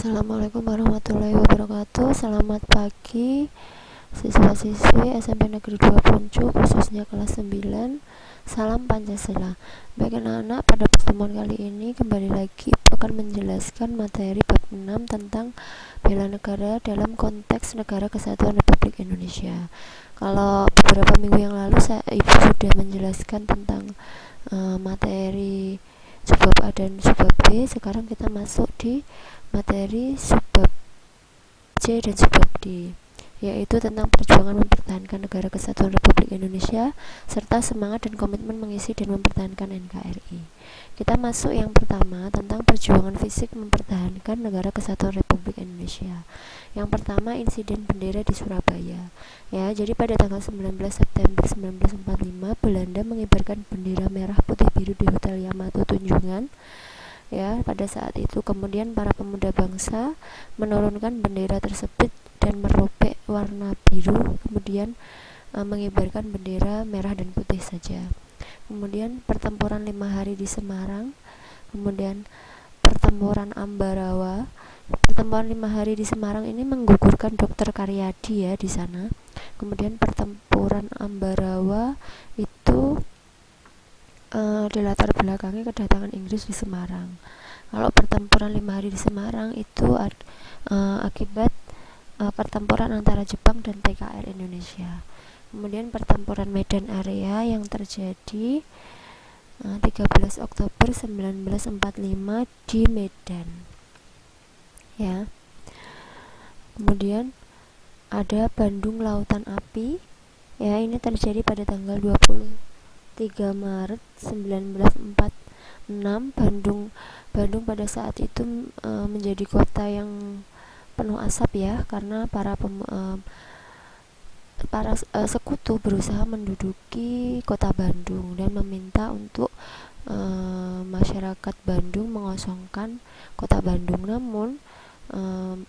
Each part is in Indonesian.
Assalamualaikum warahmatullahi wabarakatuh. Selamat pagi siswa-siswi SMP Negeri 2 Puncu, khususnya kelas 9. Salam Pancasila. Baik anak-anak, pada pertemuan kali ini kembali lagi akan menjelaskan materi bab 6 tentang bela negara dalam konteks Negara Kesatuan Republik Indonesia. Kalau beberapa minggu yang lalu Ibu sudah menjelaskan tentang materi subbab A dan subbab B. Sekarang kita masuk di materi subbab C dan subbab D, yaitu tentang perjuangan mempertahankan Negara Kesatuan Republik Indonesia serta semangat dan komitmen mengisi dan mempertahankan NKRI. Kita masuk yang pertama tentang perjuangan fisik mempertahankan Negara Kesatuan Republik Indonesia. Yang pertama, insiden bendera di Surabaya. Ya, jadi pada tanggal 19 September 1945 Belanda mengibarkan bendera merah putih biru di Hotel Yamato Tunjungan. Ya, pada saat itu kemudian para pemuda bangsa menurunkan bendera tersebut dan merobek warna biru, kemudian mengibarkan bendera merah dan putih saja. Kemudian pertempuran 5 hari di Semarang, kemudian pertempuran Ambarawa. Pertempuran 5 hari di Semarang ini menggugurkan Dr. Karyadi ya di sana. Kemudian pertempuran Ambarawa itu dilatar belakangi kedatangan Inggris di Semarang. Kalau pertempuran 5 hari di Semarang itu akibat pertempuran antara Jepang dan TKR Indonesia. Kemudian pertempuran Medan Area yang terjadi 13 Oktober 1945 di Medan. Ya. Kemudian ada Bandung Lautan Api. Ya, ini terjadi pada tanggal 23 Maret 1946. Bandung pada saat itu menjadi kota yang penuh asap ya, karena para sekutu berusaha menduduki kota Bandung dan meminta untuk masyarakat Bandung mengosongkan kota Bandung. Namun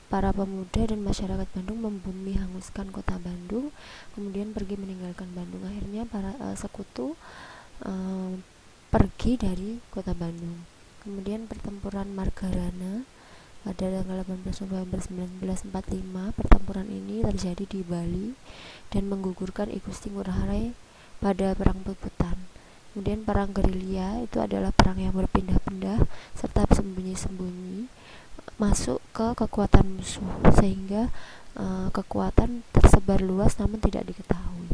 para pemuda dan masyarakat Bandung membumi hanguskan kota Bandung, kemudian pergi meninggalkan Bandung. Akhirnya para sekutu pergi dari kota Bandung. Kemudian pertempuran Margarana pada tanggal 18 November 1945. Pertempuran ini terjadi di Bali dan menggugurkan I Gusti Ngurah Rai pada perang Puputan. Kemudian perang gerilya itu adalah perang yang berpindah-pindah serta sembunyi-sembunyi masuk ke kekuatan musuh, sehingga kekuatan tersebar luas namun tidak diketahui.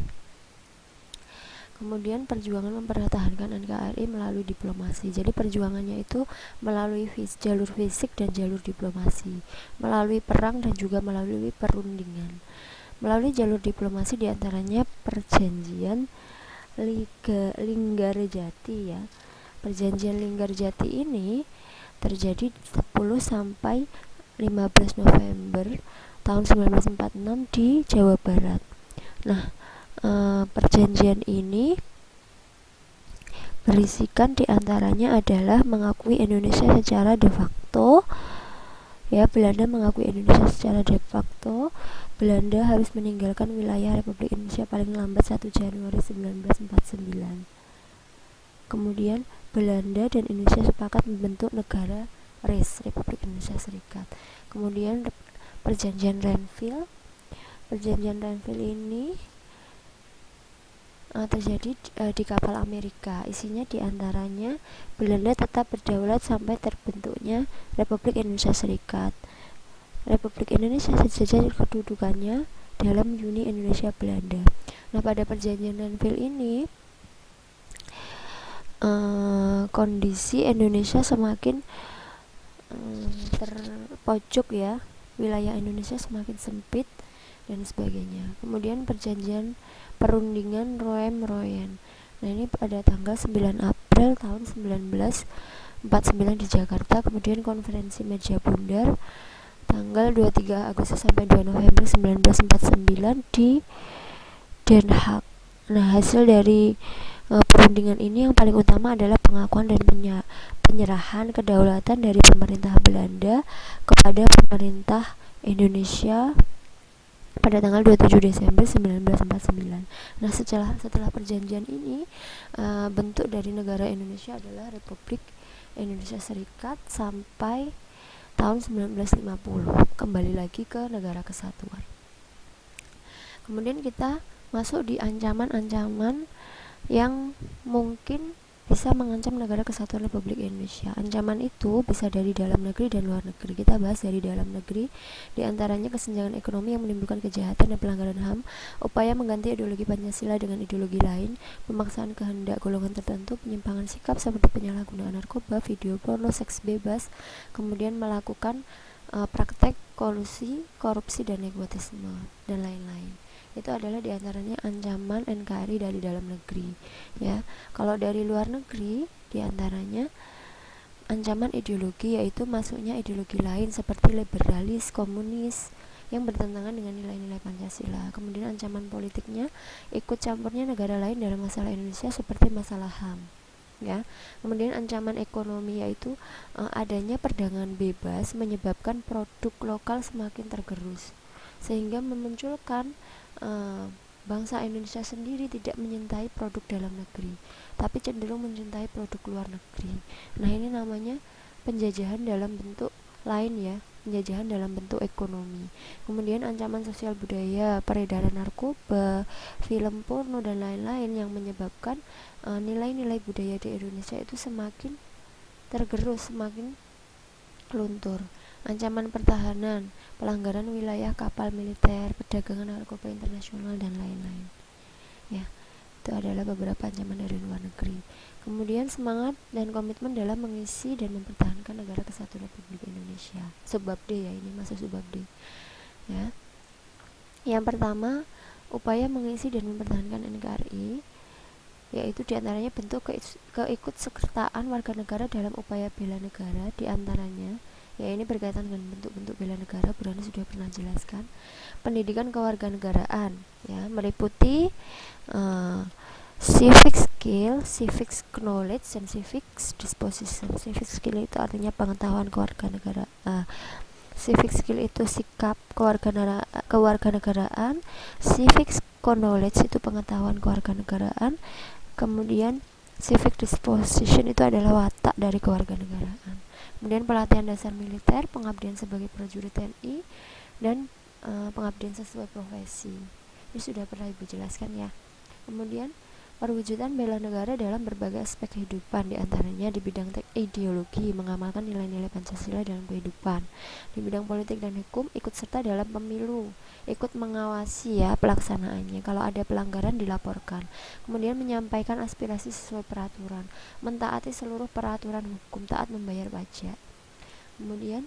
Kemudian perjuangan mempertahankan NKRI melalui diplomasi. Jadi perjuangannya itu melalui jalur fisik dan jalur diplomasi, melalui perang dan juga melalui perundingan. Melalui jalur diplomasi diantaranya perjanjian Linggarjati ya. Perjanjian Linggarjati ini terjadi 10 sampai 15 November tahun 1946 di Jawa Barat. Nah, perjanjian ini berisikan diantaranya adalah mengakui Indonesia secara de facto. Ya, Belanda mengakui Indonesia secara de facto. Belanda harus meninggalkan wilayah Republik Indonesia paling lambat 1 Januari 1949. Kemudian Belanda dan Indonesia sepakat membentuk negara RIS, Republik Indonesia Serikat. Kemudian perjanjian Renville. Perjanjian Renville ini terjadi di kapal Amerika. Isinya diantaranya Belanda tetap berdaulat sampai terbentuknya Republik Indonesia Serikat. Republik Indonesia sejajar kedudukannya dalam Uni Indonesia Belanda. Nah, pada perjanjian Renville ini kondisi Indonesia semakin terpojok ya, wilayah Indonesia semakin sempit dan sebagainya. Kemudian perjanjian perundingan Roem-Royen. Nah, ini pada tanggal 9 April tahun 1949 di Jakarta. Kemudian konferensi Meja Bundar tanggal 23 Agustus sampai 2 November 1949 di Den Haag. Nah, hasil dari perundingan ini yang paling utama adalah pengakuan dan penyerahan kedaulatan dari pemerintah Belanda kepada pemerintah Indonesia pada tanggal 27 Desember 1949. Nah, setelah perjanjian ini, bentuk dari negara Indonesia adalah Republik Indonesia Serikat sampai tahun 1950, kembali lagi ke negara kesatuan. Kemudian kita masuk di ancaman-ancaman yang mungkin bisa mengancam negara kesatuan Republik Indonesia. Ancaman itu bisa dari dalam negeri dan luar negeri. Kita bahas dari dalam negeri, diantaranya kesenjangan ekonomi yang menimbulkan kejahatan dan pelanggaran HAM, upaya mengganti ideologi Pancasila dengan ideologi lain, pemaksaan kehendak golongan tertentu, penyimpangan sikap seperti penyalahgunaan narkoba, video porno, seks bebas, kemudian melakukan praktek kolusi, korupsi dan nepotisme dan lain-lain. Itu adalah diantaranya ancaman NKRI dari dalam negeri, ya. Kalau dari luar negeri, diantaranya ancaman ideologi, yaitu masuknya ideologi lain seperti liberalis, komunis yang bertentangan dengan nilai-nilai Pancasila. Kemudian ancaman politiknya, ikut campurnya negara lain dalam masalah Indonesia seperti masalah HAM, ya. Kemudian ancaman ekonomi, yaitu adanya perdagangan bebas menyebabkan produk lokal semakin tergerus, sehingga memunculkan bangsa Indonesia sendiri tidak menyintai produk dalam negeri, tapi cenderung mencintai produk luar negeri. Nah, ini namanya penjajahan dalam bentuk lain, ya, penjajahan dalam bentuk ekonomi. Kemudian ancaman sosial budaya, peredaran narkoba, film porno dan lain-lain yang menyebabkan nilai-nilai budaya di Indonesia itu semakin tergerus, semakin luntur. Ancaman pertahanan, pelanggaran wilayah kapal militer, perdagangan narkoba internasional dan lain-lain. Ya, itu adalah beberapa ancaman dari luar negeri. Kemudian semangat dan komitmen dalam mengisi dan mempertahankan negara kesatuan Republik Indonesia. Subbab D, ya, ini masuk subbab D. Ya. Yang pertama, upaya mengisi dan mempertahankan NKRI, yaitu diantaranya bentuk keikutsertaan warga negara dalam upaya bela negara, diantaranya, ya, ini berkaitan dengan bentuk-bentuk bela negara. Bu Rani sudah pernah jelaskan. Pendidikan kewarganegaraan, ya, meliputi civic skill, civic knowledge, dan civic disposition. Civic skill itu artinya pengetahuan kewarganegaraan. Civic skill itu sikap kewarganegaraan. Civic knowledge itu pengetahuan kewarganegaraan. Kemudian civic disposition itu adalah watak dari kewarganegaraan. Kemudian pelatihan dasar militer, pengabdian sebagai prajurit TNI, dan pengabdian sesuai profesi. Ini sudah pernah Ibu jelaskan, ya. Kemudian perwujudan bela negara dalam berbagai aspek kehidupan, diantaranya di bidang ideologi, mengamalkan nilai-nilai Pancasila dalam kehidupan. Di bidang politik dan hukum, ikut serta dalam pemilu, ikut mengawasi, ya, pelaksanaannya. Kalau ada pelanggaran dilaporkan. Kemudian menyampaikan aspirasi sesuai peraturan, mentaati seluruh peraturan hukum, taat membayar pajak. Kemudian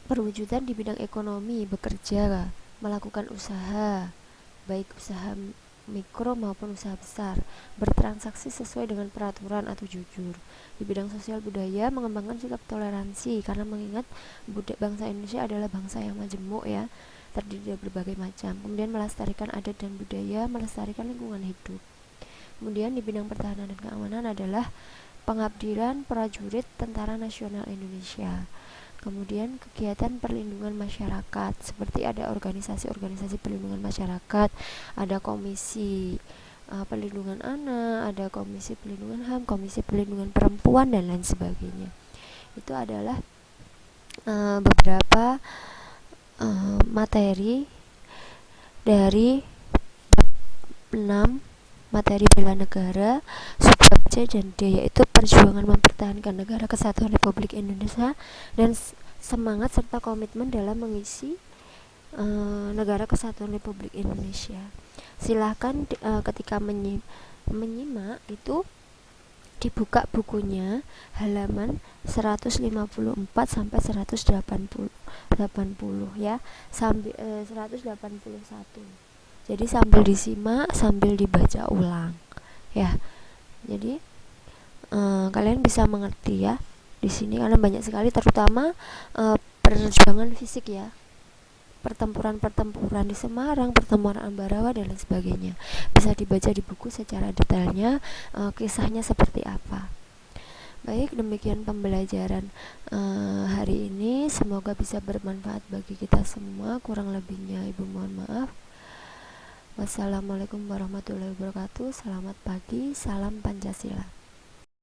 perwujudan di bidang ekonomi, bekerja, melakukan usaha, baik usaha mikro maupun usaha besar, bertransaksi sesuai dengan peraturan atau jujur. Di bidang sosial budaya, mengembangkan sikap toleransi, karena mengingat bangsa Indonesia adalah bangsa yang majemuk, ya, terdiri dari berbagai macam. Kemudian melestarikan adat dan budaya, melestarikan lingkungan hidup. Kemudian di bidang pertahanan dan keamanan adalah pengabdian prajurit Tentara Nasional Indonesia. Kemudian kegiatan perlindungan masyarakat, seperti ada organisasi-organisasi perlindungan masyarakat, ada komisi perlindungan anak, ada komisi perlindungan HAM, komisi perlindungan perempuan, dan lain sebagainya. Itu adalah beberapa materi dari 6 materi bela negara, subbab C dan D, yaitu perjuangan mempertahankan negara kesatuan Republik Indonesia dan semangat serta komitmen dalam mengisi negara kesatuan Republik Indonesia. Silahkan ketika menyimak itu dibuka bukunya halaman 154 sampai 180 ya, sambil 181. Jadi sambil disimak, sambil dibaca ulang, ya. Jadi kalian bisa mengerti, ya, di sini karena banyak sekali, terutama perjuangan fisik, ya, pertempuran di Semarang, pertempuran Ambarawa dan lain sebagainya. Bisa dibaca di buku secara detailnya, kisahnya seperti apa. Baik, demikian pembelajaran hari ini. Semoga bisa bermanfaat bagi kita semua. Kurang lebihnya Ibu mohon maaf. Wassalamualaikum warahmatullahi wabarakatuh. Selamat pagi, salam Pancasila.